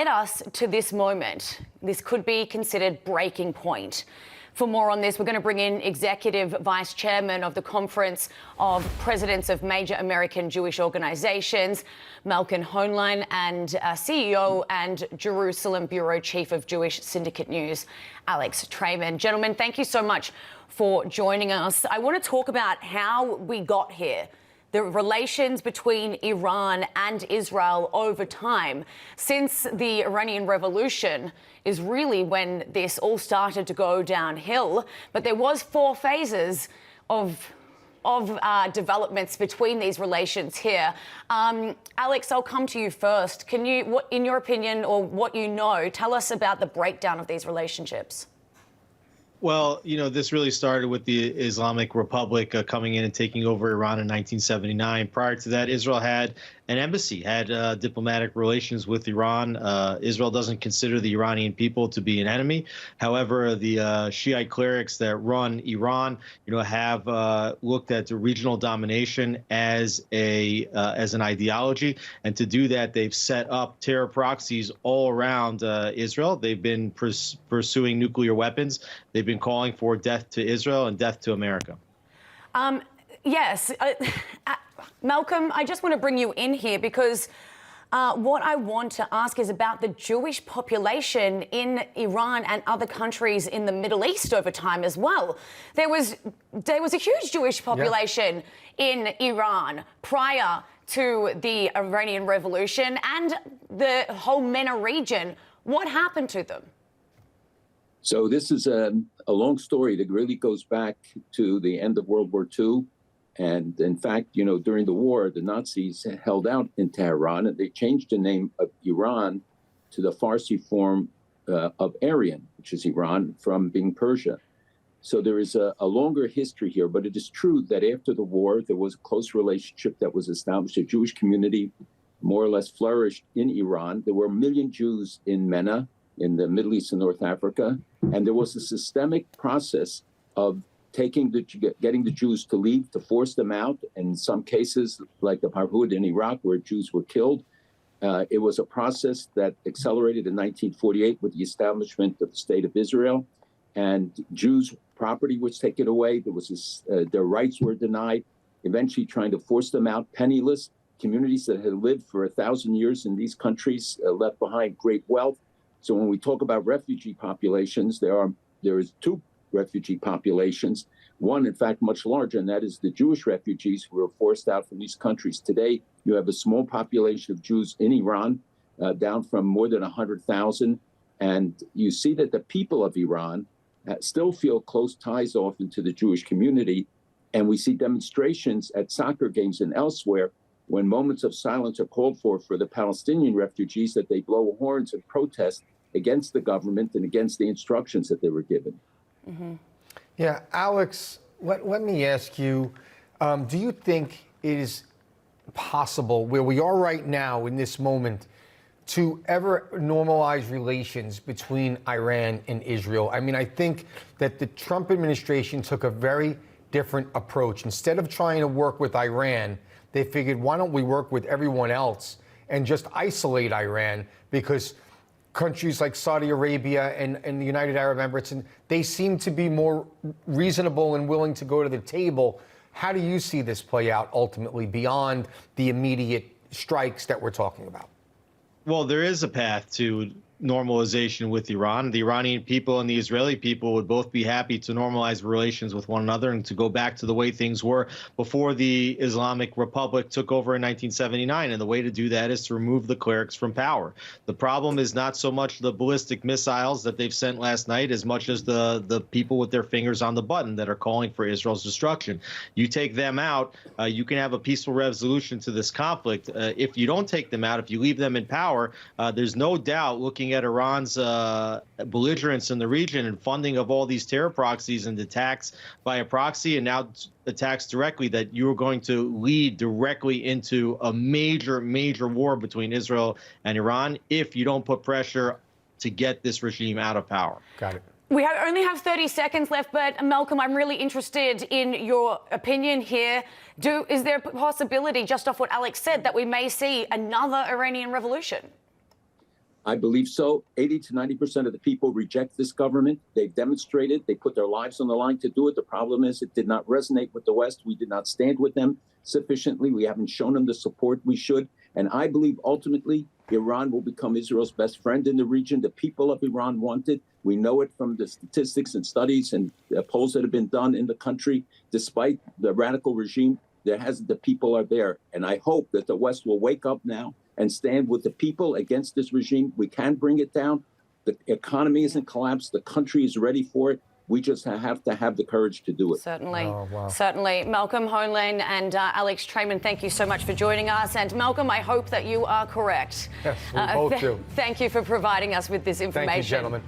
led us to this moment. This could be considered breaking point. For more on this, we're going to bring in Executive Vice Chairman of the Conference of Presidents of Major American Jewish Organizations, Malcolm Hoenlein, and CEO and Jerusalem Bureau Chief of Jewish Syndicate News, Alex Traiman. Gentlemen, thank you so much for joining us. I want to talk about how we got here. The relations between Iran and Israel over time, since the Iranian Revolution, is really when this all started to go downhill. But there was 4 phases of developments between these relations here. Alex, I'll come to you first. Can you, what, in your opinion, or what you know, tell us about the breakdown of these relationships? Well, you know, this really started with the Islamic Republic coming in and taking over Iran in 1979. Prior to that, Israel had an embassy, had diplomatic relations with Iran. Israel doesn't consider the Iranian people to be an enemy. However, the Shiite clerics that run Iran, have looked at the regional domination as an ideology, and to do that, they've set up terror proxies all around Israel. They've been pursuing nuclear weapons. They've been calling for death to Israel and death to America. Yes. Malcolm, I just want to bring you in here because what I want to ask is about the Jewish population in Iran and other countries in the Middle East over time as well. There was a huge Jewish population in Iran prior to the Iranian Revolution and the whole MENA region. What happened to them? So this is a long story that really goes back to the end of World War II. And in fact, during the war, the Nazis held out in Tehran, and they changed the name of Iran to the Farsi form of Aryan, which is Iran, from being Persia. So there is a longer history here, but it is true that after the war, there was a close relationship that was established. A Jewish community more or less flourished in Iran. There were 1 million Jews in MENA, in the Middle East and North Africa, and there was a systemic process of getting the Jews to leave, to force them out. In some cases, like the Parhud in Iraq, where Jews were killed, it was a process that accelerated in 1948 with the establishment of the State of Israel, and Jews' property was taken away. There was their rights were denied, eventually trying to force them out penniless. Communities that had lived for 1,000 years in these countries left behind great wealth. So when we talk about refugee populations, there is 2 refugee populations. One, in fact, much larger, and that is the Jewish refugees who were forced out from these countries. Today, you have a small population of Jews in Iran, down from more than 100,000. And you see that the people of Iran still feel close ties often to the Jewish community. And we see demonstrations at soccer games and elsewhere when moments of silence are called for the Palestinian refugees, that they blow horns and protest against the government and against the instructions that they were given. Mm-hmm. Yeah, Alex, let me ask you, do you think it is possible, where we are right now in this moment, to ever normalize relations between Iran and Israel? I mean, I think that the Trump administration took a very different approach. Instead of trying to work with Iran, they figured, why don't we work with everyone else and just isolate Iran? Because countries like Saudi Arabia and the United Arab Emirates, and they seem to be more reasonable and willing to go to the table. How do you see this play out ultimately beyond the immediate strikes that we're talking about? Well, there is a path to normalization with Iran. The Iranian people and the Israeli people would both be happy to normalize relations with one another and to go back to the way things were before the Islamic Republic took over in 1979. And the way to do that is to remove the clerics from power. The problem is not so much the ballistic missiles that they've sent last night as much as the people with their fingers on the button that are calling for Israel's destruction. You take them out, you can have a peaceful resolution to this conflict. If you don't take them out, if you leave them in power, there's no doubt, looking at Iran's belligerence in the region and funding of all these terror proxies and attacks by a proxy and now attacks directly, that you are going to lead directly into a major, major war between Israel and Iran if you don't put pressure to get this regime out of power. Got it. We only have 30 seconds left, but Malcolm, I'm really interested in your opinion here. Is there a possibility, just off what Alex said, that we may see another Iranian revolution? I believe so. 80 to 90% of the people reject this government. They've demonstrated, they put their lives on the line to do it. The problem is it did not resonate with the West. We did not stand with them sufficiently. We haven't shown them the support we should. And I believe ultimately Iran will become Israel's best friend in the region. The people of Iran want it. We know it from the statistics and studies and polls that have been done in the country. Despite the radical regime, the people are there. And I hope that the West will wake up now and stand with the people against this regime. We can bring it down. The economy isn't collapsed. The country is ready for it. We just have to have the courage to do it. Certainly. Oh, wow. Certainly. Malcolm Hoenlein and Alex Traiman, thank you so much for joining us. And Malcolm, I hope that you are correct. Yes, we both do. Thank you for providing us with this information. Thank you, gentlemen.